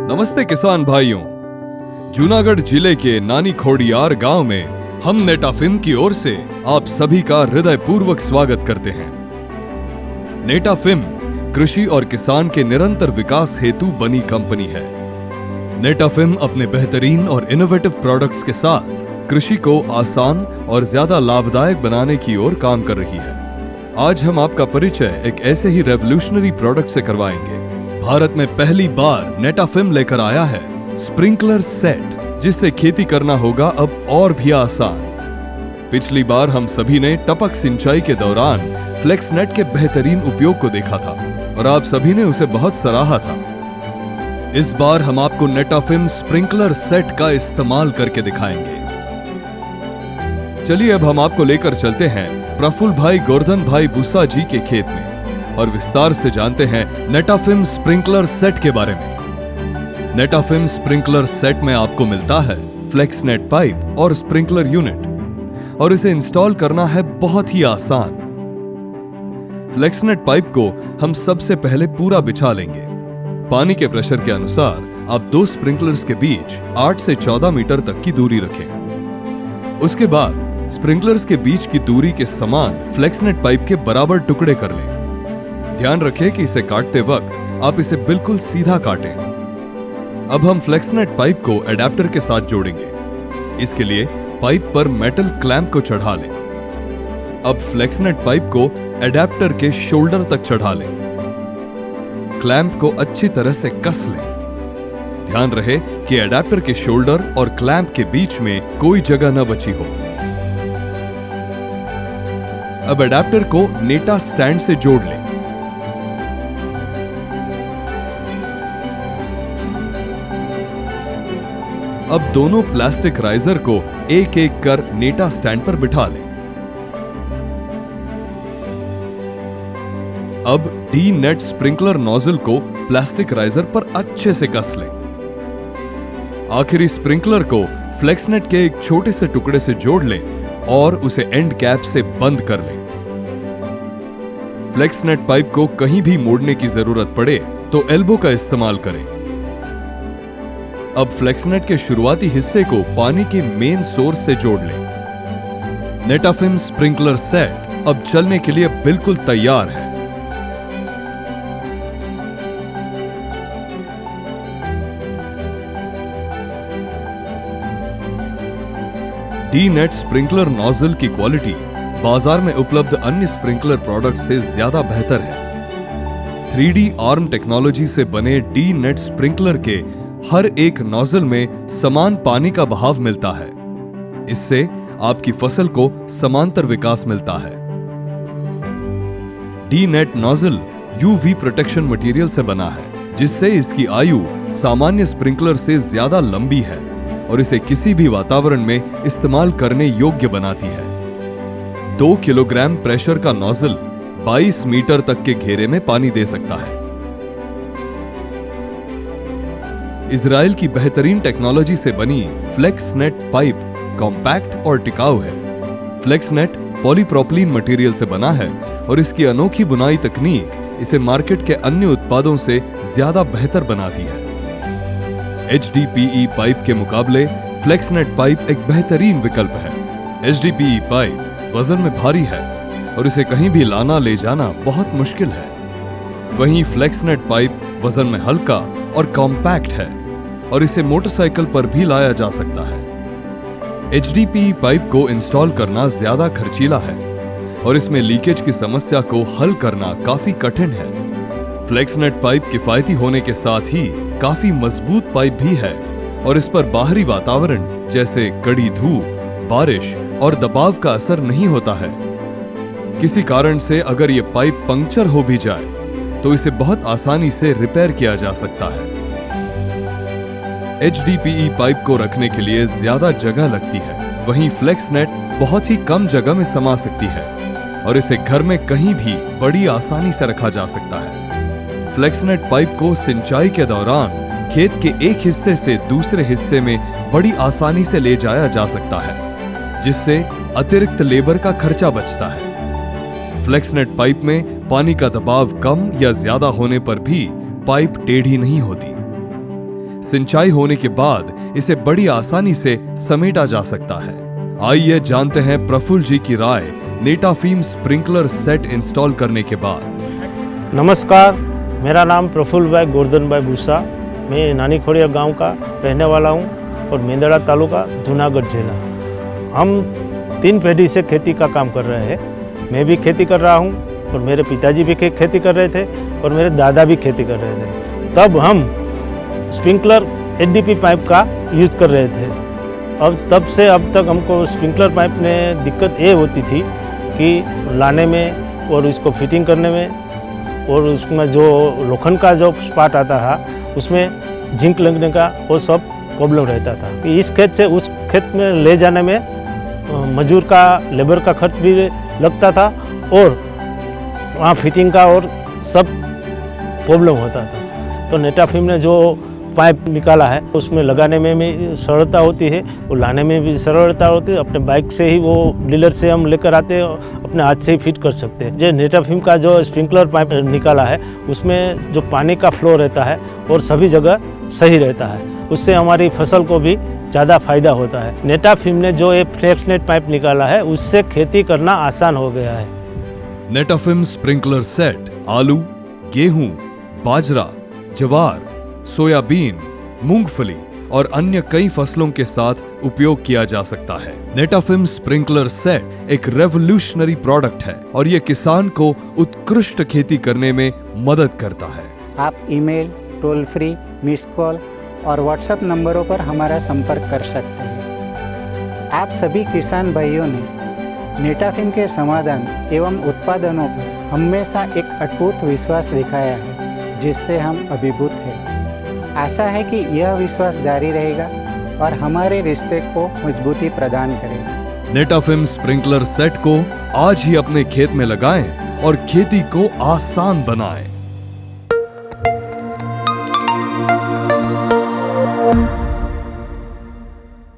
नमस्ते किसान भाइयों। जूनागढ़ जिले के नानी खोड़ियार गांव में हम नेटाफिम की ओर से आप सभी का हृदयपूर्वक स्वागत करते हैं। नेटाफिम कृषि और किसान के निरंतर विकास हेतु बनी कंपनी है। नेटाफिम अपने बेहतरीन और इनोवेटिव प्रोडक्ट्स के साथ कृषि को आसान और ज्यादा लाभदायक बनाने की ओर काम कर रही है। आज हम आपका परिचय एक ऐसे ही रेवोल्यूशनरी प्रोडक्ट से करवाएंगे। भारत में पहली बार नेटाफिम लेकर आया है स्प्रिंकलर सेट, जिससे खेती करना होगा अब और भी आसान। पिछली बार हम सभी ने टपक सिंचाई के दौरान फ्लेक्सनेट के बेहतरीन उपयोग को देखा था और आप सभी ने उसे बहुत सराहा था। इस बार हम आपको नेटाफिम स्प्रिंकलर सेट का इस्तेमाल करके दिखाएंगे। चलिए अब हम आपको लेकर चलते हैं प्रफुल्ल भाई गोवर्धन भाई बुस्सा जी के खेत में और विस्तार से जानते हैं नेटाफिम स्प्रिंकलर सेट के बारे में। नेटाफिम स्प्रिंकलर सेट में आपको मिलता है फ्लेक्सनेट पाइप और स्प्रिंकलर यूनिट और इसे इंस्टॉल करना है बहुत ही आसान। फ्लेक्सनेट पाइप को हम सबसे पहले पूरा बिछा लेंगे। पानी के प्रेशर के अनुसार आप दो स्प्रिंकलर्स के बीच 8 से 14 मीटर तक की दूरी रखें। उसके बाद स्प्रिंकलर्स के बीच की दूरी के समान फ्लेक्सनेट पाइप के बराबर टुकड़े कर लें। ध्यान रखें कि इसे काटते वक्त आप इसे बिल्कुल सीधा काटें। अब हम फ्लेक्सनेट पाइप को एडेप्टर के साथ जोड़ेंगे। इसके लिए पाइप पर मेटल क्लैंप को चढ़ा लें। अब फ्लेक्सनेट पाइप को एडेप्टर के शोल्डर तक चढ़ा लें। क्लैंप को अच्छी तरह से कस लें। ध्यान रहे कि एडेप्टर के शोल्डर और क्लैंप के बीच में कोई जगह न बची हो। अब एडेप्टर को नेटा स्टैंड से जोड़ लें। अब दोनों प्लास्टिक राइजर को एक एक कर नेटा स्टैंड पर बिठा लें। अब डी नेट स्प्रिंकलर नोजल को प्लास्टिक राइजर पर अच्छे से कस लें। आखिरी स्प्रिंकलर को फ्लेक्सनेट के एक छोटे से टुकड़े से जोड़ लें और उसे एंड कैप से बंद कर लें। फ्लेक्सनेट पाइप को कहीं भी मोड़ने की जरूरत पड़े तो एल्बो का इस्तेमाल करें। अब फ्लेक्सनेट के शुरुआती हिस्से को पानी के मेन सोर्स से जोड़ लें। नेटाफिम स्प्रिंकलर सेट अब चलने के लिए बिल्कुल तैयार है। डी नेट स्प्रिंकलर नोजल की क्वालिटी बाजार में उपलब्ध अन्य स्प्रिंकलर प्रोडक्ट से ज्यादा बेहतर है। 3D आर्म टेक्नोलॉजी से बने डी नेट स्प्रिंकलर के हर एक नोजल में समान पानी का बहाव मिलता है। इससे आपकी फसल को समांतर विकास मिलता है। D net nozzle UV protection material से बना है, जिससे इसकी आयु सामान्य स्प्रिंकलर से ज्यादा लंबी है और इसे किसी भी वातावरण में इस्तेमाल करने योग्य बनाती है। 2 किलोग्राम प्रेशर का नोजल 22 मीटर तक के घेरे में पानी दे सकता है। इजराइल की बेहतरीन टेक्नोलॉजी से बनी फ्लेक्सनेट पाइप कॉम्पैक्ट और टिकाऊ है। फ्लेक्सनेट पॉलीप्रोपिलीन मटेरियल से बना है और इसकी अनोखी बुनाई तकनीक इसे मार्केट के अन्य उत्पादों से ज्यादा बेहतर बनाती है। HDPE पाइप के मुकाबले फ्लेक्सनेट पाइप एक बेहतरीन विकल्प है। HDPE पाइप वजन में भारी है और इसे कहीं भी लाना ले जाना बहुत मुश्किल है। वहीं फ्लेक्सनेट पाइप वजन में हल्का और कॉम्पैक्ट है और इसे मोटरसाइकिल पर भी लाया जा सकता है। HDPE पाइप को इंस्टॉल करना ज्यादा खर्चीला है और इसमें लीकेज की समस्या को हल करना काफी कठिन है। फ्लेक्सनेट पाइप किफायती होने के साथ ही काफी मजबूत पाइप भी है और इस पर बाहरी वातावरण जैसे कड़ी धूप, बारिश और दबाव का असर नहीं होता है। किसी कारण से अगर ये पाइप पंक्चर हो भी जाए तो इसे बहुत आसानी से रिपेयर किया जा सकता है। HDPE पाइप को रखने के लिए ज्यादा जगह लगती है, वहीं फ्लेक्सनेट बहुत ही कम जगह में समा सकती है और इसे घर में कहीं भी बड़ी आसानी से रखा जा सकता है। फ्लेक्सनेट पाइप को सिंचाई के दौरान खेत के एक हिस्से से दूसरे हिस्से में बड़ी आसानी से ले जाया जा सकता है, जिससे अतिरिक्त लेबर का खर्चा बचता है। फ्लेक्सनेट पाइप में पानी का दबाव कम या ज्यादा होने पर भी पाइप टेढ़ी नहीं होती। सिंचाई होने के बाद इसे बड़ी आसानी से समेटा जा सकता है। आइए जानते हैं प्रफुल्ल जी की राय नेटाफिम स्प्रिंकलर सेट इंस्टॉल करने के बाद। नमस्कार, मेरा नाम प्रफुल्ल भाई गोवर्धन भाई भूसा। मैं नानी खोड़िया गांव का रहने वाला हूं और मेंदड़ा तालुका जूनागढ़ जिला। हम 3 पीढ़ी से खेती का काम कर रहे हैं। मैं भी खेती कर रहा हूं और मेरे पिताजी भी खेती कर रहे थे और मेरे दादा भी खेती कर रहे थे। तब हम स्प्रिंकलर एडीपी पाइप का यूज कर रहे थे। अब तब से अब तक हमको स्प्रिंकलर पाइप में दिक्कत ये होती थी कि लाने में और इसको फिटिंग करने में, और उसमें जो लोखंड का जो स्पाट आता था उसमें जिंक लगने का वो सब प्रॉब्लम रहता था। कि इस खेत से उस खेत में ले जाने में मजदूर का लेबर का खर्च भी लगता था और वहाँ फिटिंग का और सब प्रॉब्लम होता था। तो नेटाफिम ने जो पाइप निकाला है उसमें लगाने में भी सरलता होती है और लाने में भी सरलता होती है। अपने बाइक से ही वो डीलर से हम लेकर आते हैं, अपने हाथ से ही फिट कर सकते हैं। जो नेटाफिम का जो स्प्रिंकलर पाइप निकाला है उसमें जो पानी का फ्लो रहता है और सभी जगह सही रहता है, उससे हमारी फसल को भी ज़्यादा फायदा होता है। नेटाफिम ने जो ये फ्लेक्सनेट पाइप निकाला है उससे खेती करना आसान हो गया है। नेटाफिम स्प्रिंकलर सेट आलू, गेहूं, बाजरा, ज्वार, सोयाबीन, मूंगफली और अन्य कई फसलों के साथ उपयोग किया जा सकता है। नेटाफिम स्प्रिंकलर सेट एक रेवोल्यूशनरी प्रोडक्ट है और ये किसान को उत्कृष्ट खेती करने में मदद करता है। आप email, toll free, miss call और व्हाट्सएप नंबरों पर हमारा संपर्क कर सकते हैं। आप सभी किसान भाइयों ने नेटाफिम के समाधान एवं उत्पादनों पर हमेशा एक अटूट विश्वास दिखाया है, जिससे हम अभिभूत हैं। आशा है कि यह विश्वास जारी रहेगा और हमारे रिश्ते को मजबूती प्रदान करेगा। नेटाफिम स्प्रिंकलर सेट को आज ही अपने खेत में लगाएं और खेती को आसान बनाएं।